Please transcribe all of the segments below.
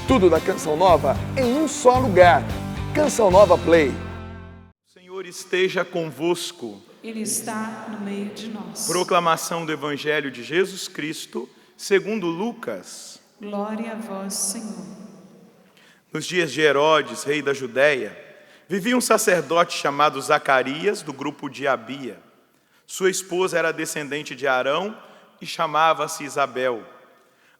Tudo da Canção Nova em um só lugar. Canção Nova Play. O Senhor esteja convosco. Ele está no meio de nós. Proclamação do Evangelho de Jesus Cristo, segundo Lucas. Glória a vós, Senhor. Nos dias de Herodes, rei da Judéia, vivia um sacerdote chamado Zacarias, do grupo de Abia. Sua esposa era descendente de Arão e chamava-se Isabel.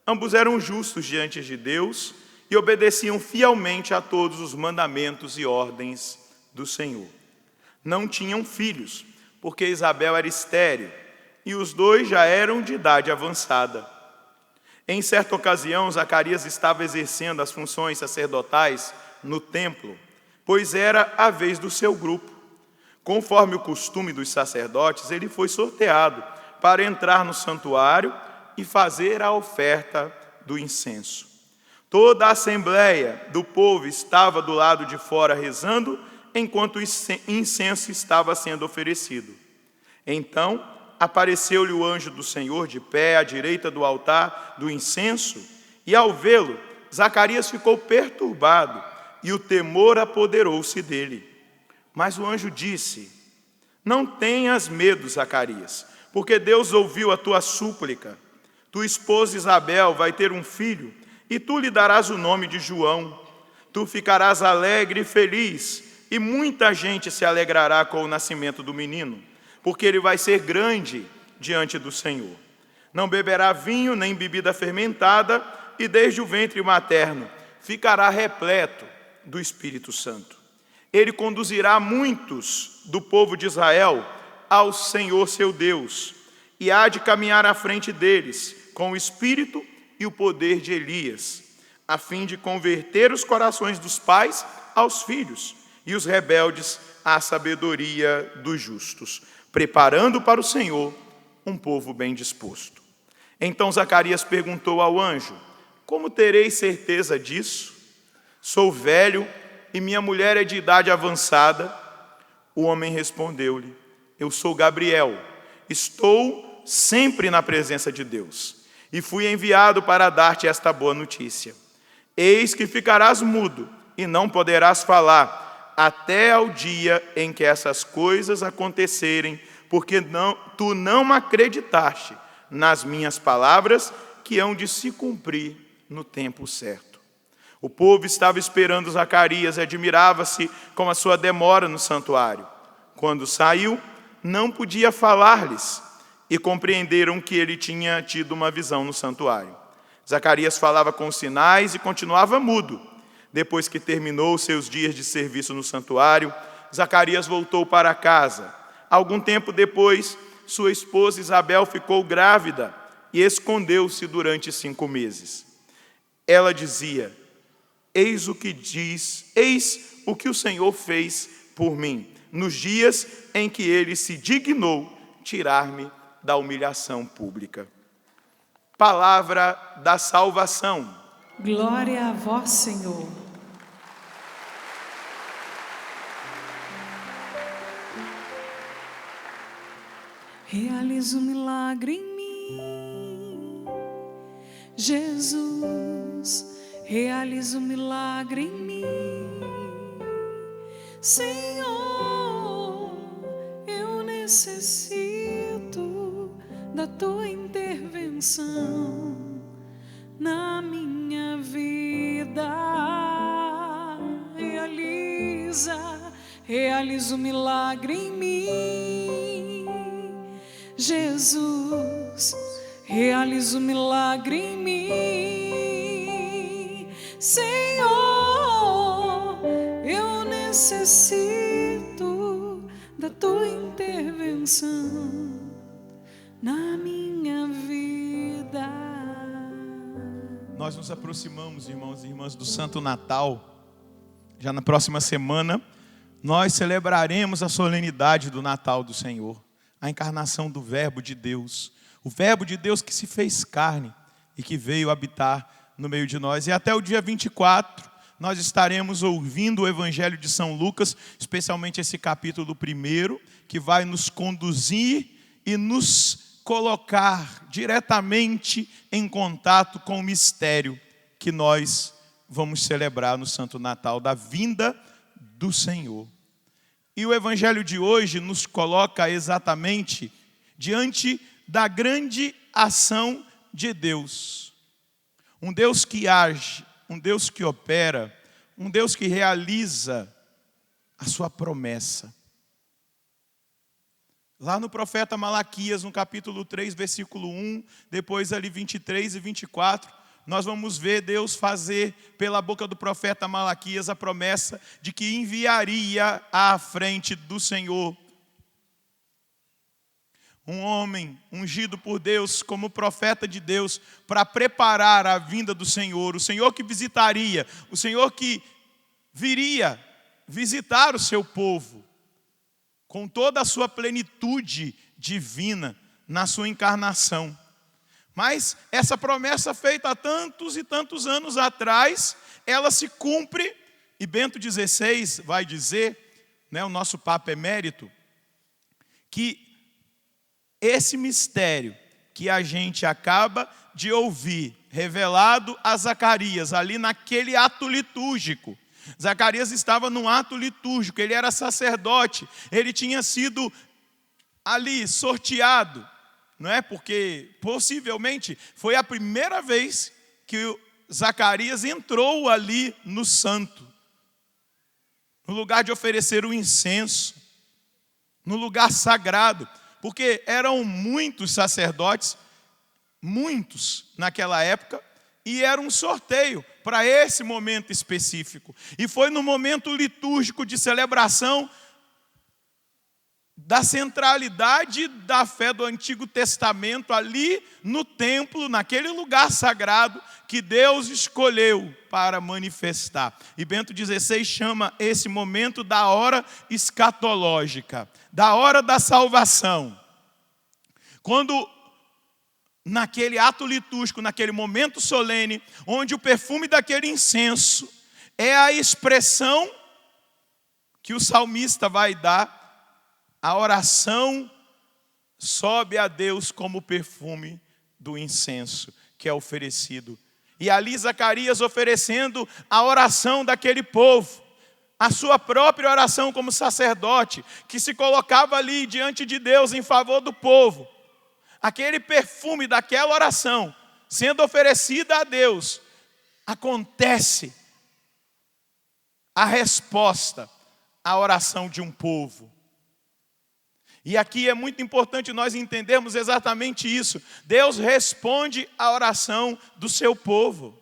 Ambos eram justos diante de Deus e obedeciam fielmente a todos os mandamentos e ordens do Senhor. Não tinham filhos, porque Isabel era estéril, e os dois já eram de idade avançada. Em certa ocasião, Zacarias estava exercendo as funções sacerdotais no templo, pois era a vez do seu grupo. Conforme o costume dos sacerdotes, ele foi sorteado para entrar no santuário e fazer a oferta do incenso. Toda a assembleia do povo estava do lado de fora rezando, enquanto o incenso estava sendo oferecido. Então, apareceu-lhe o anjo do Senhor de pé à direita do altar do incenso, e ao vê-lo, Zacarias ficou perturbado, e o temor apoderou-se dele. Mas o anjo disse: não tenhas medo, Zacarias, porque Deus ouviu a tua súplica. Tua esposa Isabel vai ter um filho, e tu lhe darás o nome de João. Tu ficarás alegre e feliz, e muita gente se alegrará com o nascimento do menino, porque ele vai ser grande diante do Senhor. Não beberá vinho nem bebida fermentada, e desde o ventre materno ficará repleto do Espírito Santo. Ele conduzirá muitos do povo de Israel ao Senhor seu Deus, e há de caminhar à frente deles com o espírito e o poder de Elias, a fim de converter os corações dos pais aos filhos e os rebeldes à sabedoria dos justos, preparando para o Senhor um povo bem disposto. Então Zacarias perguntou ao anjo: como terei certeza disso? Sou velho e minha mulher é de idade avançada. O homem respondeu-lhe: eu sou Gabriel, estou sempre na presença de Deus, e fui enviado para dar-te esta boa notícia. Eis que ficarás mudo e não poderás falar, até ao dia em que essas coisas acontecerem, porque tu não acreditaste nas minhas palavras, que hão de se cumprir no tempo certo. O povo estava esperando Zacarias e admirava-se com a sua demora no santuário. Quando saiu, não podia falar-lhes, e compreenderam que ele tinha tido uma visão no santuário. Zacarias falava com sinais e continuava mudo. Depois que terminou seus dias de serviço no santuário, Zacarias voltou para casa. Algum tempo depois, sua esposa Isabel ficou grávida e escondeu-se durante 5 meses. Ela dizia: eis o que o Senhor fez por mim, nos dias em que ele se dignou tirar-me da humilhação pública. Palavra da salvação. Glória a vós, Senhor. Realiza um milagre em mim, Jesus. Realiza um milagre em mim, Senhor. Eu necessito da tua intervenção na minha vida. Realiza um milagre em mim, Jesus. Realiza um milagre em mim, Senhor. Eu necessito da tua intervenção na minha vida. Nós nos aproximamos, irmãos e irmãs, do Santo Natal. Já na próxima semana, nós celebraremos a solenidade do Natal do Senhor, a encarnação do Verbo de Deus, o Verbo de Deus que se fez carne e que veio habitar no meio de nós. E até o dia 24, nós estaremos ouvindo o Evangelho de São Lucas, especialmente esse capítulo 1, que vai nos conduzir e nos colocar diretamente em contato com o mistério que nós vamos celebrar no Santo Natal da vinda do Senhor. E o Evangelho de hoje nos coloca exatamente diante da grande ação de Deus. Um Deus que age, um Deus que opera, um Deus que realiza a sua promessa. Lá no profeta Malaquias, no capítulo 3, versículo 1, depois ali 23 e 24, nós vamos ver Deus fazer pela boca do profeta Malaquias a promessa de que enviaria à frente do Senhor um homem ungido por Deus como profeta de Deus para preparar a vinda do Senhor. O Senhor que visitaria, o Senhor que viria visitar o seu povo com toda a sua plenitude divina na sua encarnação. Mas essa promessa feita há tantos e tantos anos atrás, ela se cumpre, e Bento XVI vai dizer, né, o nosso Papa Emérito, que esse mistério que a gente acaba de ouvir, revelado a Zacarias, ali naquele ato litúrgico. Zacarias estava num ato litúrgico, ele era sacerdote, ele tinha sido ali sorteado, não é? Porque possivelmente foi a primeira vez que Zacarias entrou ali no santo, no lugar de oferecer o incenso, no lugar sagrado, porque eram muitos sacerdotes, muitos naquela época, e era um sorteio para esse momento específico. E foi no momento litúrgico de celebração da centralidade da fé do Antigo Testamento, ali no templo, naquele lugar sagrado, que Deus escolheu para manifestar. E Bento XVI chama esse momento da hora escatológica, da hora da salvação. Quando naquele ato litúrgico, naquele momento solene, onde o perfume daquele incenso é a expressão que o salmista vai dar, a oração sobe a Deus como o perfume do incenso que é oferecido. E ali Zacarias oferecendo a oração daquele povo, a sua própria oração como sacerdote, que se colocava ali diante de Deus em favor do povo. Aquele perfume daquela oração, sendo oferecida a Deus, acontece a resposta à oração de um povo. E aqui é muito importante nós entendermos exatamente isso. Deus responde à oração do seu povo.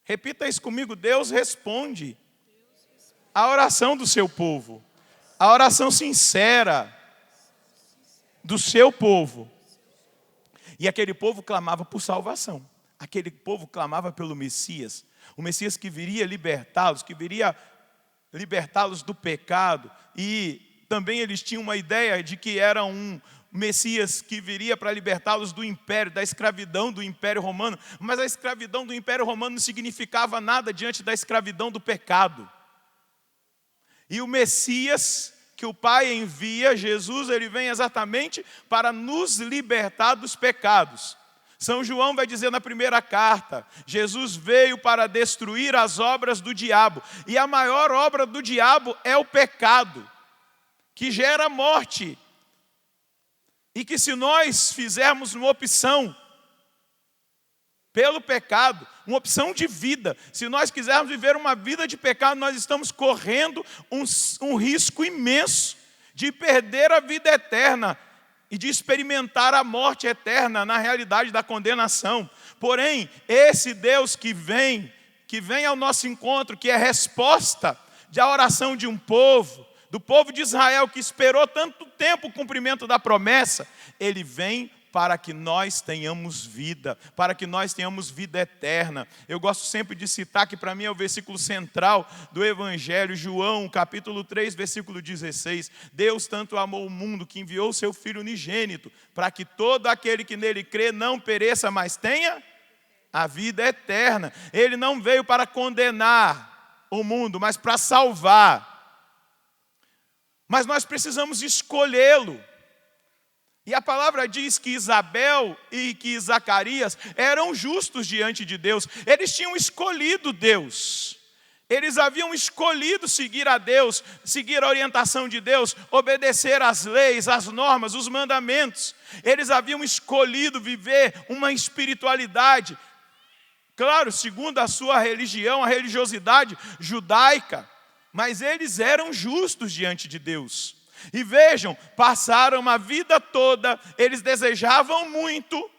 Repita isso comigo, Deus responde à oração do seu povo. A oração sincera do seu povo. E aquele povo clamava por salvação. Aquele povo clamava pelo Messias. O Messias que viria libertá-los, que viria libertá-los do pecado. E também eles tinham uma ideia de que era um Messias que viria para libertá-los do império, da escravidão do Império Romano. Mas a escravidão do Império Romano não significava nada diante da escravidão do pecado. E o Messias que o Pai envia, Jesus, ele vem exatamente para nos libertar dos pecados. São João vai dizer na primeira carta, Jesus veio para destruir as obras do diabo. E a maior obra do diabo é o pecado, que gera morte. E que se nós fizermos uma opção pelo pecado, uma opção de vida, se nós quisermos viver uma vida de pecado, nós estamos correndo um risco imenso de perder a vida eterna e de experimentar a morte eterna na realidade da condenação. Porém, esse Deus que vem ao nosso encontro, que é resposta da oração de um povo, do povo de Israel que esperou tanto tempo o cumprimento da promessa, ele vem para que nós tenhamos vida, para que nós tenhamos vida eterna. Eu gosto sempre de citar que para mim é o versículo central do Evangelho, João, capítulo 3, versículo 16. Deus tanto amou o mundo que enviou o seu Filho unigênito, para que todo aquele que nele crê não pereça, mas tenha a vida eterna. Ele não veio para condenar o mundo, mas para salvar. Mas nós precisamos escolhê-lo. E a palavra diz que Isabel e que Zacarias eram justos diante de Deus. Eles tinham escolhido Deus. Eles haviam escolhido seguir a Deus, seguir a orientação de Deus, obedecer às leis, às normas, os mandamentos. Eles haviam escolhido viver uma espiritualidade, claro, segundo a sua religião, a religiosidade judaica. Mas eles eram justos diante de Deus. E vejam, passaram uma vida toda, eles desejavam muito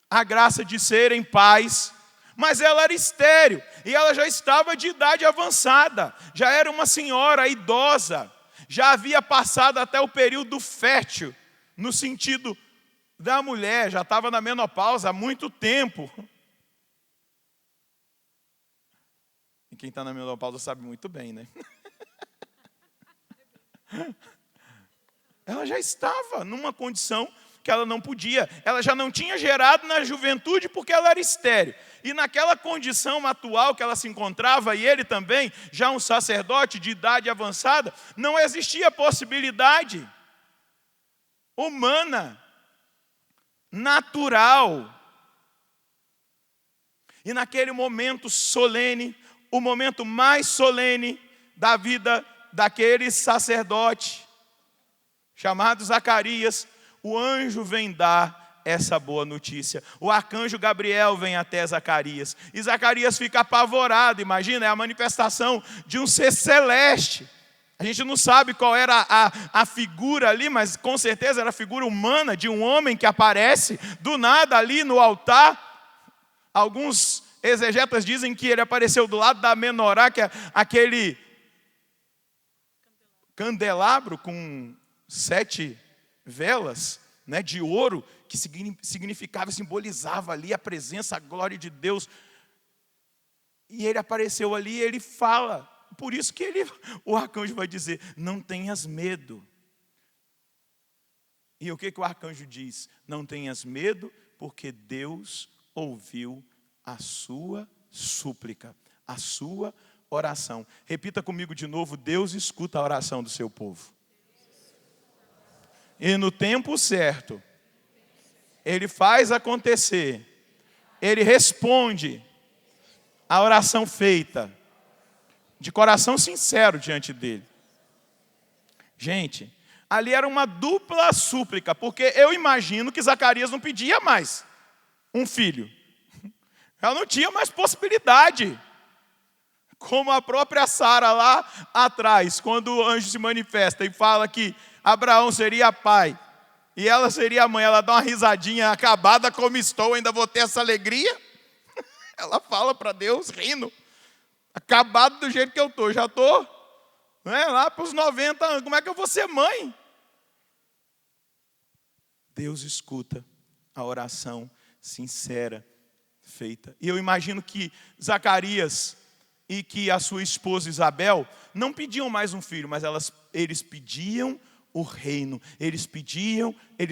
a graça de serem pais, mas ela era estéril, e ela já estava de idade avançada, já era uma senhora idosa, já havia passado até o período fértil, no sentido da mulher, já estava na menopausa há muito tempo. E quem está na menopausa sabe muito bem, né? Ela já estava numa condição que ela não podia. Ela já não tinha gerado na juventude porque ela era estéril. E naquela condição atual que ela se encontrava, e ele também, já um sacerdote de idade avançada, não existia possibilidade humana, natural. E naquele momento solene, o momento mais solene da vida daquele sacerdote, chamado Zacarias, o anjo vem dar essa boa notícia. O arcanjo Gabriel vem até Zacarias. E Zacarias fica apavorado, imagina, é a manifestação de um ser celeste. A gente não sabe qual era a figura ali, mas com certeza era a figura humana de um homem que aparece do nada ali no altar. Alguns exegetas dizem que ele apareceu do lado da menorá, que é aquele candelabro com 7 velas, né, de ouro, que significava, simbolizava ali a presença, a glória de Deus. E ele apareceu ali e ele fala. Por isso que o arcanjo vai dizer, não tenhas medo. E o que o arcanjo diz? Não tenhas medo, porque Deus ouviu a sua súplica, a sua oração. Repita comigo de novo, Deus escuta a oração do seu povo. E no tempo certo, Ele faz acontecer, Ele responde a oração feita, de coração sincero diante dEle. Gente, ali era uma dupla súplica, porque eu imagino que Zacarias não pedia mais um filho. Ela não tinha mais possibilidade. Como a própria Sara lá atrás, quando o anjo se manifesta e fala que Abraão seria pai e ela seria a mãe, ela dá uma risadinha, acabada como estou, ainda vou ter essa alegria? Ela fala para Deus, rindo, acabado do jeito que eu estou, já estou lá para os 90 anos, como é que eu vou ser mãe? Deus escuta a oração sincera feita. E eu imagino que Zacarias e que a sua esposa Isabel não pediam mais um filho, mas eles pediam o reino. Eles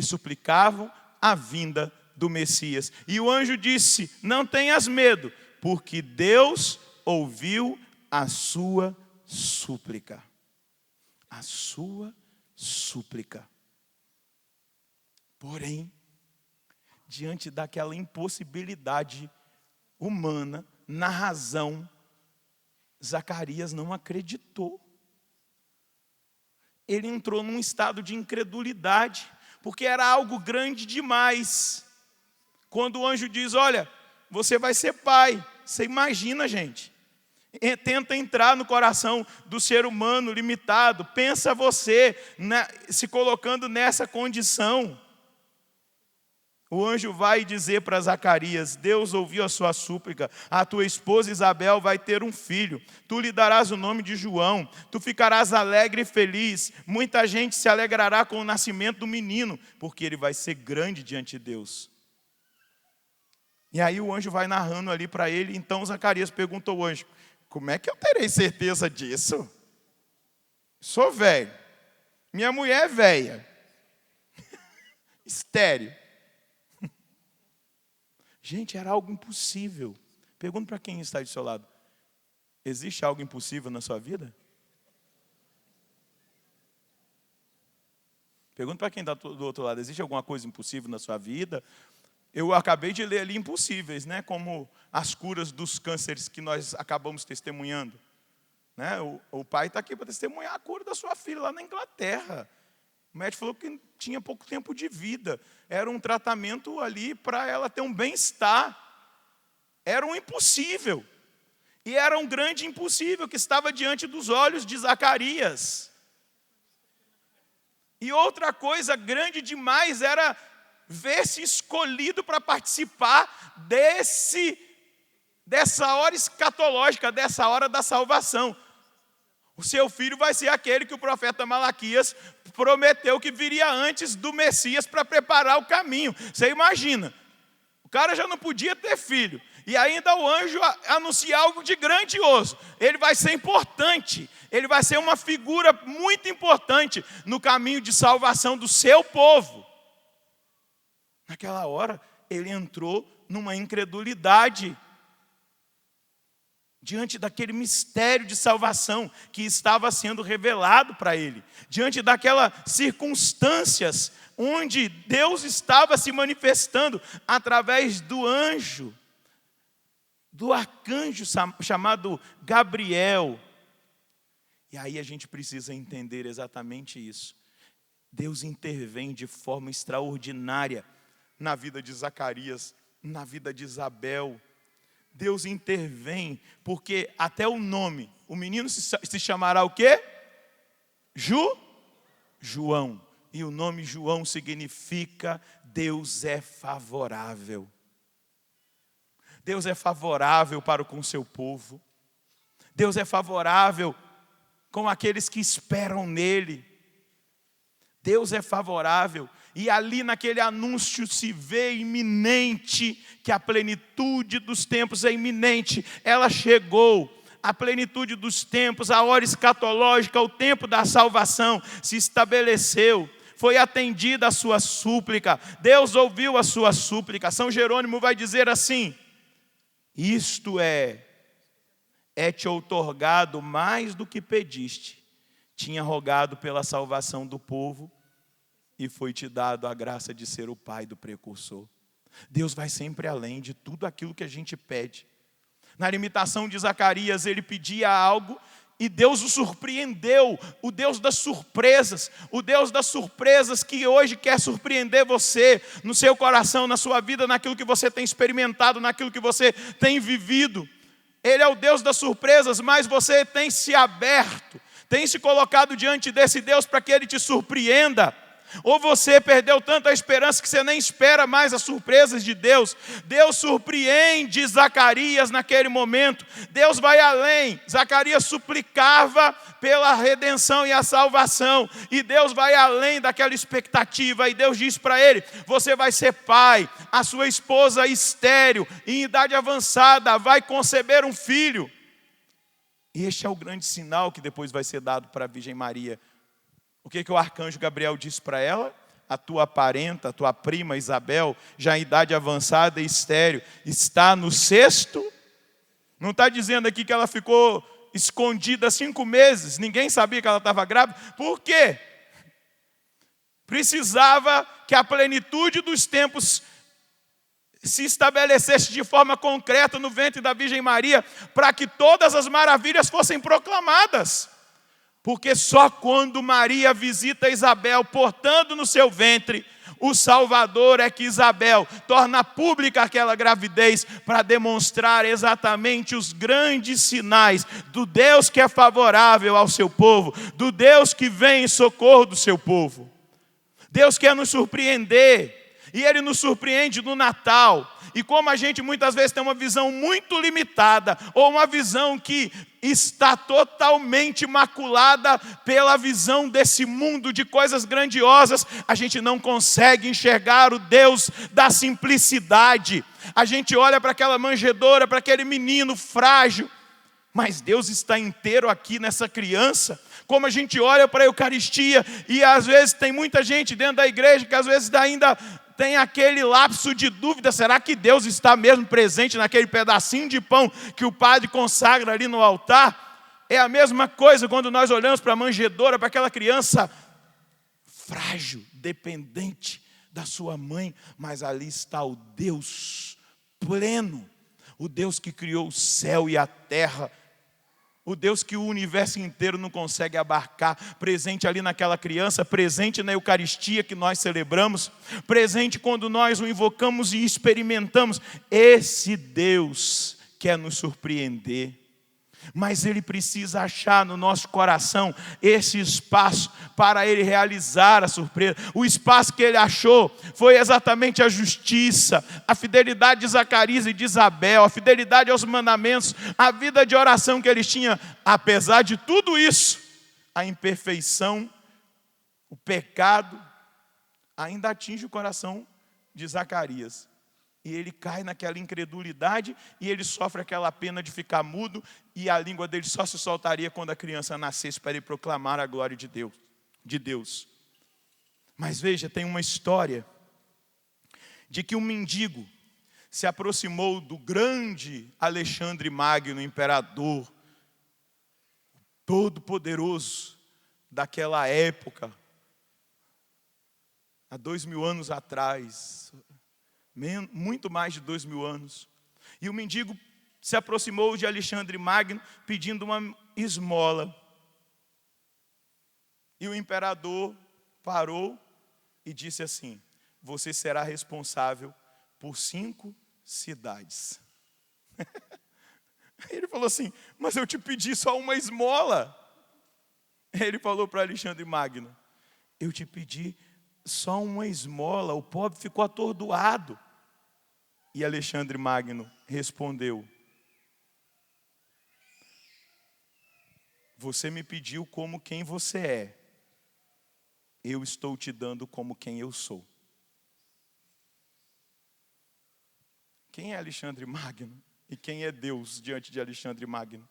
suplicavam a vinda do Messias. E o anjo disse, não tenhas medo, porque Deus ouviu a sua súplica. A sua súplica. Porém, diante daquela impossibilidade humana, na razão, Zacarias não acreditou. Ele entrou num estado de incredulidade, porque era algo grande demais. Quando o anjo diz, olha, você vai ser pai. Você imagina, gente. Tenta entrar no coração do ser humano limitado. Pensa você se colocando nessa condição. O anjo vai dizer para Zacarias, Deus ouviu a sua súplica, a tua esposa Isabel vai ter um filho, tu lhe darás o nome de João, tu ficarás alegre e feliz, muita gente se alegrará com o nascimento do menino, porque ele vai ser grande diante de Deus. E aí o anjo vai narrando ali para ele, então Zacarias perguntou ao anjo, como é que eu terei certeza disso? Sou velho, minha mulher é velha, estéril. Gente, era algo impossível. Pergunta para quem está do seu lado. Existe algo impossível na sua vida? Pergunta para quem está do outro lado, existe alguma coisa impossível na sua vida? Eu acabei de ler ali impossíveis, né? Como as curas dos cânceres que nós acabamos testemunhando. Né? O pai está aqui para testemunhar a cura da sua filha lá na Inglaterra. O médico falou que tinha pouco tempo de vida. Era um tratamento ali para ela ter um bem-estar. Era um impossível. E era um grande impossível que estava diante dos olhos de Zacarias. E outra coisa grande demais era ver-se escolhido para participar dessa hora escatológica, dessa hora da salvação. O seu filho vai ser aquele que o profeta Malaquias prometeu que viria antes do Messias para preparar o caminho. Você imagina, o cara já não podia ter filho, e ainda o anjo anuncia algo de grandioso. Ele vai ser importante, ele vai ser uma figura muito importante no caminho de salvação do seu povo. Naquela hora, ele entrou numa incredulidade diante daquele mistério de salvação que estava sendo revelado para ele, diante daquelas circunstâncias onde Deus estava se manifestando através do anjo, do arcanjo chamado Gabriel. E aí a gente precisa entender exatamente isso. Deus intervém de forma extraordinária na vida de Zacarias, na vida de Isabel. Deus intervém, porque até o nome, o menino se chamará o quê? João. E o nome João significa Deus é favorável. Deus é favorável para com o seu povo. Deus é favorável com aqueles que esperam nele. Deus é favorável. E ali naquele anúncio se vê iminente que a plenitude dos tempos é iminente. Ela chegou. A plenitude dos tempos, a hora escatológica, o tempo da salvação se estabeleceu. Foi atendida a sua súplica. Deus ouviu a sua súplica. São Jerônimo vai dizer assim: isto é-te outorgado mais do que pediste. Tinha rogado pela salvação do povo, e foi-te dado a graça de ser o pai do precursor. Deus vai sempre além de tudo aquilo que a gente pede. Na limitação de Zacarias, ele pedia algo e Deus o surpreendeu. O Deus das surpresas. O Deus das surpresas que hoje quer surpreender você, no seu coração, na sua vida, naquilo que você tem experimentado, naquilo que você tem vivido. Ele é o Deus das surpresas, mas você tem se aberto, tem se colocado diante desse Deus para que Ele te surpreenda. Ou você perdeu tanta esperança que você nem espera mais as surpresas de Deus. Deus surpreende Zacarias naquele momento. Deus vai além. Zacarias suplicava pela redenção e a salvação. E Deus vai além daquela expectativa. E Deus diz para ele: você vai ser pai. A sua esposa estéril, em idade avançada, vai conceber um filho. E este é o grande sinal que depois vai ser dado para a Virgem Maria. O que o arcanjo Gabriel disse para ela? A tua parenta, a tua prima Isabel, já em idade avançada e estéril, está no sexto. Não está dizendo aqui que ela ficou escondida 5 meses, ninguém sabia que ela estava grávida. Por quê? Precisava que a plenitude dos tempos se estabelecesse de forma concreta no ventre da Virgem Maria, para que todas as maravilhas fossem proclamadas. Porque só quando Maria visita Isabel, portando no seu ventre o Salvador, é que Isabel torna pública aquela gravidez, para demonstrar exatamente os grandes sinais do Deus que é favorável ao seu povo, do Deus que vem em socorro do seu povo. Deus quer nos surpreender, e Ele nos surpreende no Natal. E como a gente muitas vezes tem uma visão muito limitada, ou uma visão que está totalmente maculada pela visão desse mundo de coisas grandiosas, a gente não consegue enxergar o Deus da simplicidade. A gente olha para aquela manjedoura, para aquele menino frágil, mas Deus está inteiro aqui nessa criança. Como a gente olha para a Eucaristia, e às vezes tem muita gente dentro da igreja que às vezes ainda tem aquele lapso de dúvida: será que Deus está mesmo presente naquele pedacinho de pão que o padre consagra ali no altar? É a mesma coisa quando nós olhamos para a manjedoura, para aquela criança frágil, dependente da sua mãe, mas ali está o Deus pleno, o Deus que criou o céu e a terra, o Deus que o universo inteiro não consegue abarcar, presente ali naquela criança, presente na Eucaristia que nós celebramos, presente quando nós o invocamos e experimentamos. Esse Deus quer nos surpreender, mas Ele precisa achar no nosso coração esse espaço para Ele realizar a surpresa. O espaço que Ele achou foi exatamente a justiça, a fidelidade de Zacarias e de Isabel, a fidelidade aos mandamentos, a vida de oração que eles tinham. Apesar de tudo isso, a imperfeição, o pecado, ainda atinge o coração de Zacarias. E ele cai naquela incredulidade e ele sofre aquela pena de ficar mudo, e a língua dele só se soltaria quando a criança nascesse para ele proclamar a glória de Deus. Mas veja, tem uma história de que um mendigo se aproximou do grande Alexandre Magno, imperador todo-poderoso daquela época, há 2000 anos atrás, muito mais de 2000 anos. E o mendigo se aproximou de Alexandre Magno pedindo uma esmola. E o imperador parou e disse assim: você será responsável por 5 cidades. Ele falou assim: mas eu te pedi só uma esmola. Ele falou para Alexandre Magno: eu te pedi só uma esmola. O pobre ficou atordoado. E Alexandre Magno respondeu: você me pediu como quem você é, eu estou te dando como quem eu sou. Quem é Alexandre Magno? E quem é Deus diante de Alexandre Magno?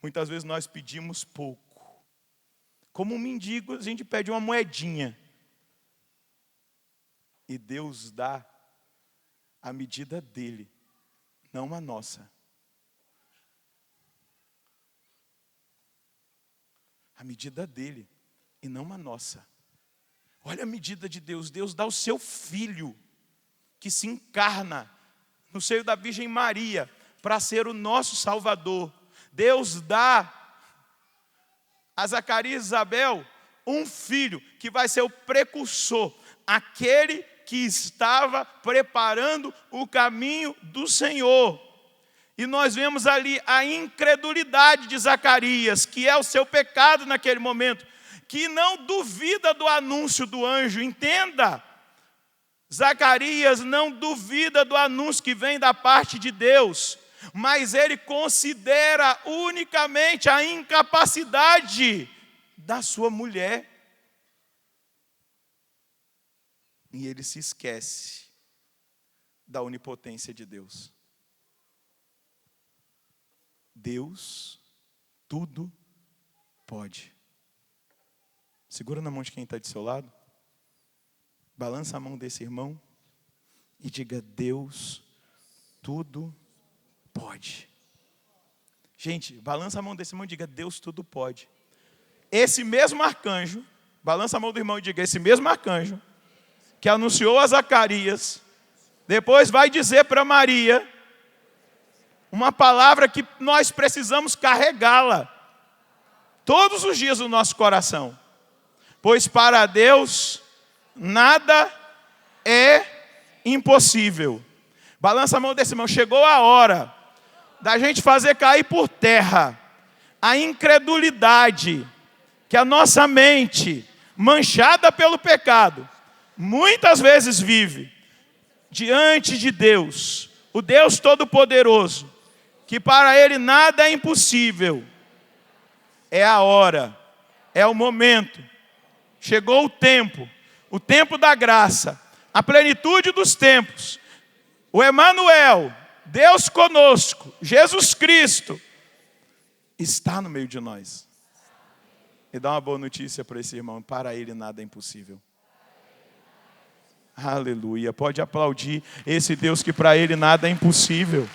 Muitas vezes nós pedimos pouco. Como um mendigo, a gente pede uma moedinha. E Deus dá a medida dele, não a nossa. A medida dele e não a nossa. Olha a medida de Deus. Deus dá o seu Filho, que se encarna no seio da Virgem Maria, para ser o nosso Salvador. Deus dá a Zacarias e Isabel um filho, que vai ser o precursor, aquele que estava preparando o caminho do Senhor. E nós vemos ali a incredulidade de Zacarias, que é o seu pecado naquele momento, que não duvida do anúncio do anjo. Entenda, Zacarias não duvida do anúncio que vem da parte de Deus, mas ele considera unicamente a incapacidade da sua mulher. E ele se esquece da onipotência de Deus. Deus tudo pode. Segura na mão de quem está do seu lado. Balança a mão desse irmão e diga: Deus tudo pode. Gente, balança a mão desse irmão e diga: Deus tudo pode. Esse mesmo arcanjo, balança a mão do irmão e diga: esse mesmo arcanjo que anunciou a Zacarias, depois vai dizer para Maria uma palavra que nós precisamos carregá-la todos os dias no nosso coração. Pois para Deus nada é impossível. Balança a mão desse irmão. Chegou a hora da gente fazer cair por terra a incredulidade que a nossa mente, manchada pelo pecado, muitas vezes vive diante de Deus, o Deus Todo-Poderoso, que para Ele nada é impossível. É a hora, é o momento, chegou o tempo da graça, a plenitude dos tempos. O Emanuel, Deus conosco, Jesus Cristo, está no meio de nós. E dá uma boa notícia para esse irmão: para Ele nada é impossível. Aleluia, pode aplaudir esse Deus que para Ele nada é impossível.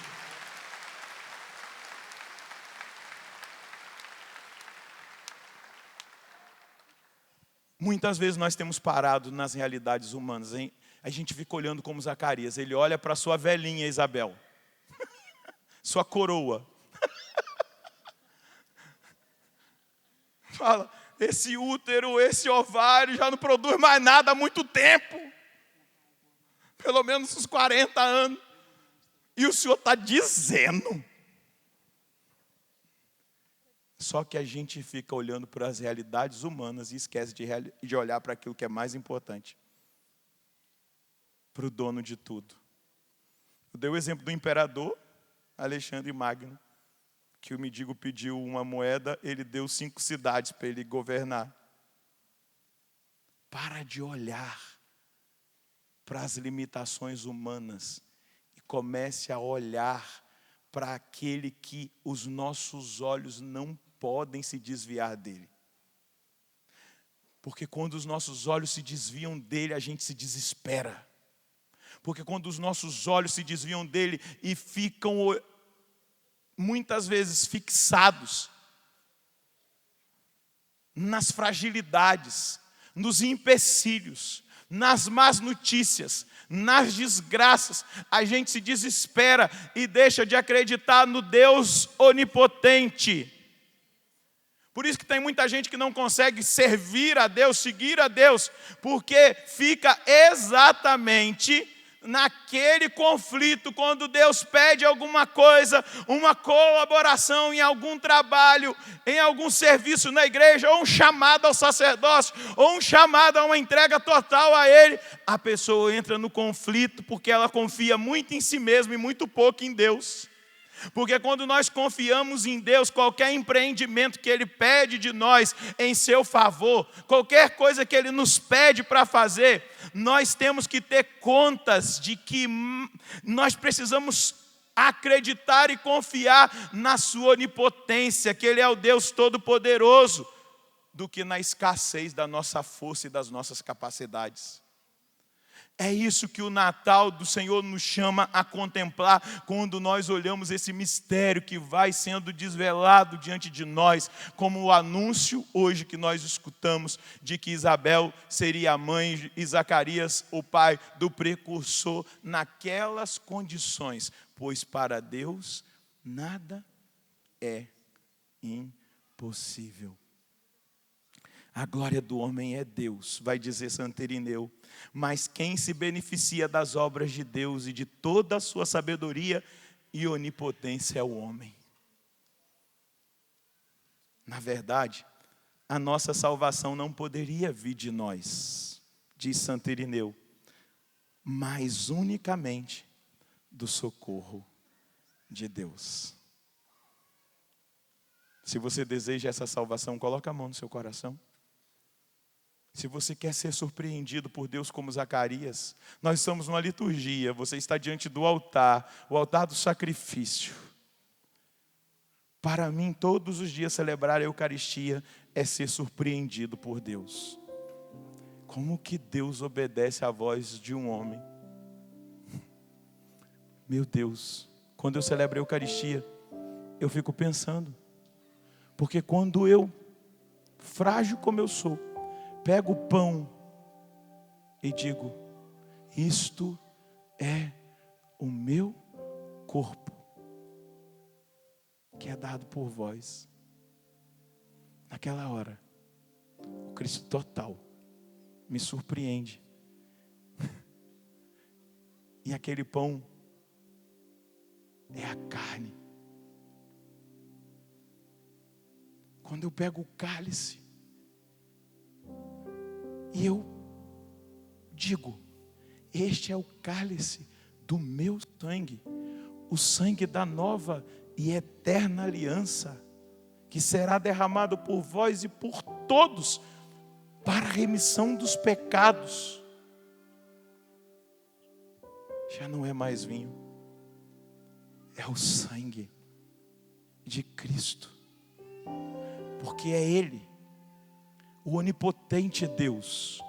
Muitas vezes nós temos parado nas realidades humanas, hein? A gente fica olhando como Zacarias, ele olha para sua velhinha Isabel, sua coroa. Fala, esse útero, esse ovário já não produz mais nada há muito tempo. Pelo menos uns 40 anos. E o Senhor está dizendo. Só que a gente fica olhando para as realidades humanas e esquece de olhar para aquilo que é mais importante. Para o dono de tudo. Eu dei o exemplo do imperador Alexandre Magno, que o mendigo pediu uma moeda, ele deu 5 cidades para ele governar. Para de olhar para as limitações humanas e comece a olhar para aquele que os nossos olhos não podem se desviar dele. Porque quando os nossos olhos se desviam dele, a gente se desespera. Porque quando os nossos olhos se desviam dele e ficam muitas vezes fixados nas fragilidades, nos empecilhos, nas más notícias, nas desgraças, a gente se desespera e deixa de acreditar no Deus onipotente. Por isso que tem muita gente que não consegue servir a Deus, seguir a Deus, porque fica exatamente naquele conflito, quando Deus pede alguma coisa, uma colaboração em algum trabalho, em algum serviço na igreja, ou um chamado ao sacerdócio, ou um chamado a uma entrega total a Ele, a pessoa entra no conflito porque ela confia muito em si mesma e muito pouco em Deus. Porque quando nós confiamos em Deus, qualquer empreendimento que Ele pede de nós em seu favor, qualquer coisa que Ele nos pede para fazer, nós temos que ter contas de que nós precisamos acreditar e confiar na sua onipotência, que Ele é o Deus Todo-Poderoso, do que na escassez da nossa força e das nossas capacidades. É isso que o Natal do Senhor nos chama a contemplar quando nós olhamos esse mistério que vai sendo desvelado diante de nós, como o anúncio hoje que nós escutamos de que Isabel seria a mãe e Zacarias o pai do precursor naquelas condições, pois para Deus nada é impossível. A glória do homem é Deus, vai dizer Santo Irineu. Mas quem se beneficia das obras de Deus e de toda a sua sabedoria e onipotência é o homem. Na verdade, a nossa salvação não poderia vir de nós, diz Santo Irineu, mas unicamente do socorro de Deus. Se você deseja essa salvação, coloca a mão no seu coração. Se você quer ser surpreendido por Deus como Zacarias, nós estamos numa liturgia, você está diante do altar, o altar do sacrifício. Para mim, todos os dias celebrar a Eucaristia é ser surpreendido por Deus. Como que Deus obedece à voz de um homem? Meu Deus, quando eu celebro a Eucaristia, eu fico pensando, porque quando eu, frágil como eu sou, pego o pão e digo, isto é o meu corpo, que é dado por vós. Naquela hora, o Cristo total me surpreende. E aquele pão é a carne. Quando eu pego o cálice, e eu digo, este é o cálice do meu sangue, o sangue da nova e eterna aliança, que será derramado por vós e por todos, para a remissão dos pecados. Já não é mais vinho, é o sangue de Cristo, porque é Ele, o onipotente Deus,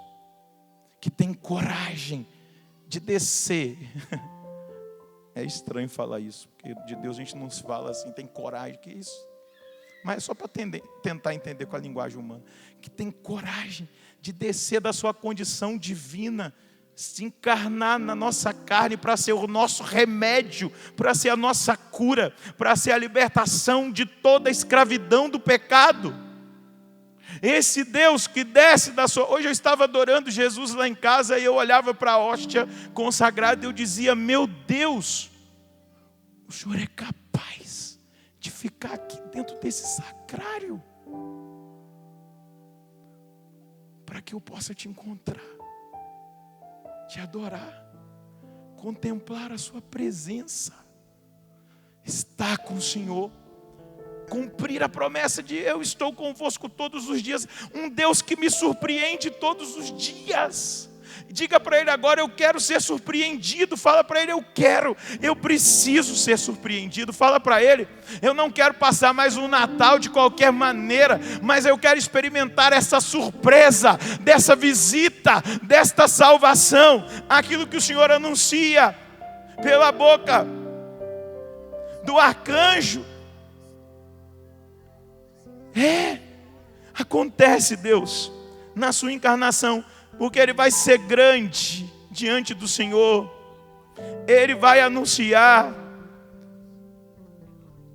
que tem coragem de descer. É estranho falar isso, porque de Deus a gente não se fala assim, tem coragem, que isso? mas é só para tentar entender com a linguagem humana, que tem coragem de descer da sua condição divina, se encarnar na nossa carne para ser o nosso remédio, para ser a nossa cura, para ser a libertação de toda a escravidão do pecado. Esse Deus que desce da sua... Hoje eu estava adorando Jesus lá em casa e eu olhava para a hóstia consagrada e eu dizia: meu Deus, o Senhor é capaz de ficar aqui dentro desse sacrário para que eu possa te encontrar, te adorar, contemplar a sua presença, estar com o Senhor, cumprir a promessa de eu estou convosco todos os dias, um Deus que me surpreende todos os dias. Diga para Ele agora: eu quero ser surpreendido. Fala para Ele: eu preciso ser surpreendido. Fala para Ele: eu não quero passar mais um Natal de qualquer maneira, mas eu quero experimentar essa surpresa, dessa visita, desta salvação, aquilo que o Senhor anuncia pela boca do arcanjo. Acontece, Deus, na sua encarnação, porque Ele vai ser grande diante do Senhor, Ele vai anunciar,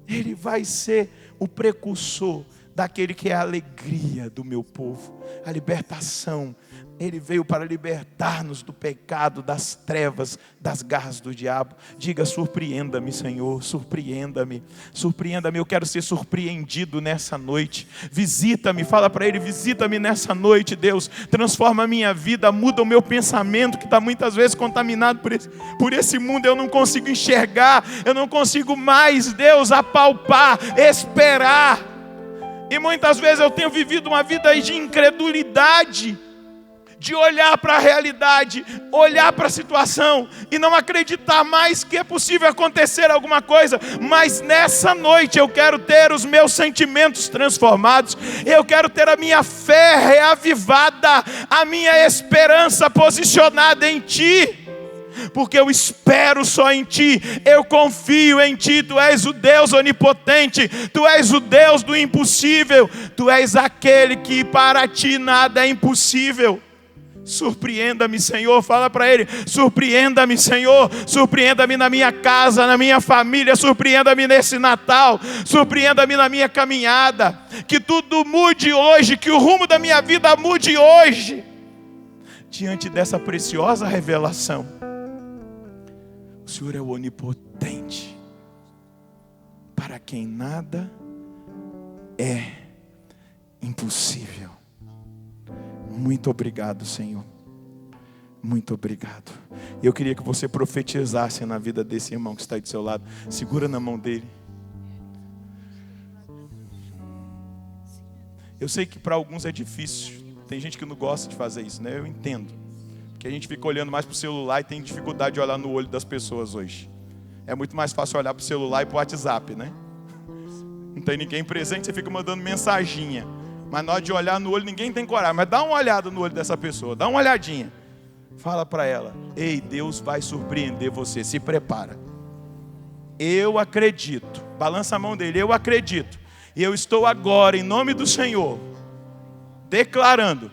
Ele vai ser o precursor daquele que é a alegria do meu povo, a libertação. Ele veio para libertar-nos do pecado, das trevas, das garras do diabo. Diga: surpreenda-me, Senhor, surpreenda-me, surpreenda-me. Eu quero ser surpreendido nessa noite. Visita-me, fala para Ele: visita-me nessa noite, Deus. Transforma a minha vida, muda o meu pensamento, que está muitas vezes contaminado por esse mundo. Eu não consigo enxergar, eu não consigo mais, Deus, apalpar, esperar. E muitas vezes eu tenho vivido uma vida de incredulidade, de olhar para a realidade, olhar para a situação e não acreditar mais que é possível acontecer alguma coisa. Mas nessa noite eu quero ter os meus sentimentos transformados, eu quero ter a minha fé reavivada, a minha esperança posicionada em Ti, porque eu espero só em Ti, eu confio em Ti. Tu és o Deus onipotente, Tu és o Deus do impossível, Tu és aquele que para Ti nada é impossível. Surpreenda-me, Senhor. Fala para Ele: surpreenda-me, Senhor. Surpreenda-me na minha casa, na minha família. Surpreenda-me nesse Natal. Surpreenda-me na minha caminhada. Que tudo mude hoje, que o rumo da minha vida mude hoje, diante dessa preciosa revelação. O Senhor é o onipotente, para quem nada é impossível. Muito obrigado, Senhor. Muito obrigado. Eu queria que você profetizasse na vida desse irmão que está aí do seu lado. Segura na mão dele. Eu sei que para alguns é difícil. Tem gente que não gosta de fazer isso, né? Eu entendo. Porque a gente fica olhando mais para o celular e tem dificuldade de olhar no olho das pessoas hoje. É muito mais fácil olhar para o celular e para o WhatsApp, né? Não tem ninguém presente, você fica mandando mensaginha. Mas na hora de olhar no olho, ninguém tem coragem. Mas dá uma olhada no olho dessa pessoa, dá uma olhadinha. Fala para ela: ei, Deus vai surpreender você, se prepara. Eu acredito. Balança a mão dele: eu acredito. E eu estou agora, em nome do Senhor, declarando: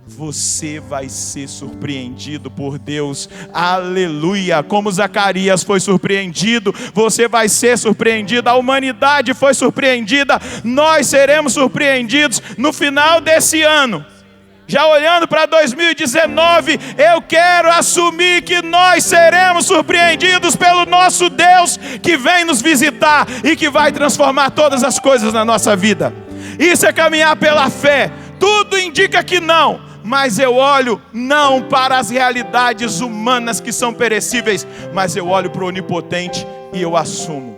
você vai ser surpreendido por Deus. Aleluia. Como Zacarias foi surpreendido, você vai ser surpreendido. A humanidade foi surpreendida. Nós seremos surpreendidos no final desse ano. Já olhando para 2019, eu quero assumir que nós seremos surpreendidos pelo nosso Deus, que vem nos visitar e que vai transformar todas as coisas na nossa vida. Isso é caminhar pela fé. Tudo indica que não, mas eu olho não para as realidades humanas que são perecíveis, mas eu olho para o onipotente e eu assumo.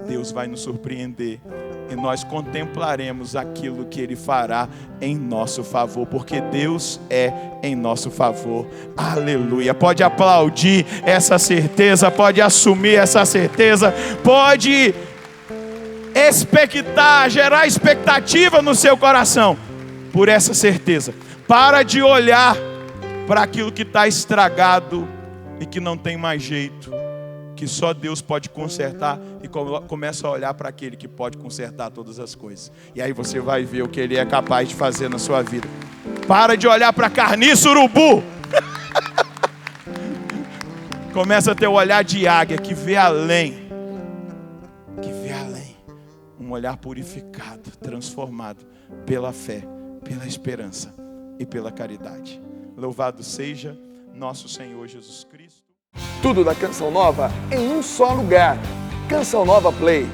Deus vai nos surpreender e nós contemplaremos aquilo que Ele fará em nosso favor, porque Deus é em nosso favor. Aleluia. Pode aplaudir essa certeza, pode assumir essa certeza, pode expectar, gerar expectativa no seu coração por essa certeza. Para de olhar para aquilo que está estragado e que não tem mais jeito. que só Deus pode consertar e começa a olhar para aquele que pode consertar todas as coisas. E aí você vai ver o que Ele é capaz de fazer na sua vida. Para de olhar para carniça, urubu! Começa a ter o olhar de águia que vê além. Que vê além. Um olhar purificado, transformado pela fé, pela esperança e pela caridade. Louvado seja nosso Senhor Jesus Cristo. Tudo da Canção Nova em um só lugar. Canção Nova Play.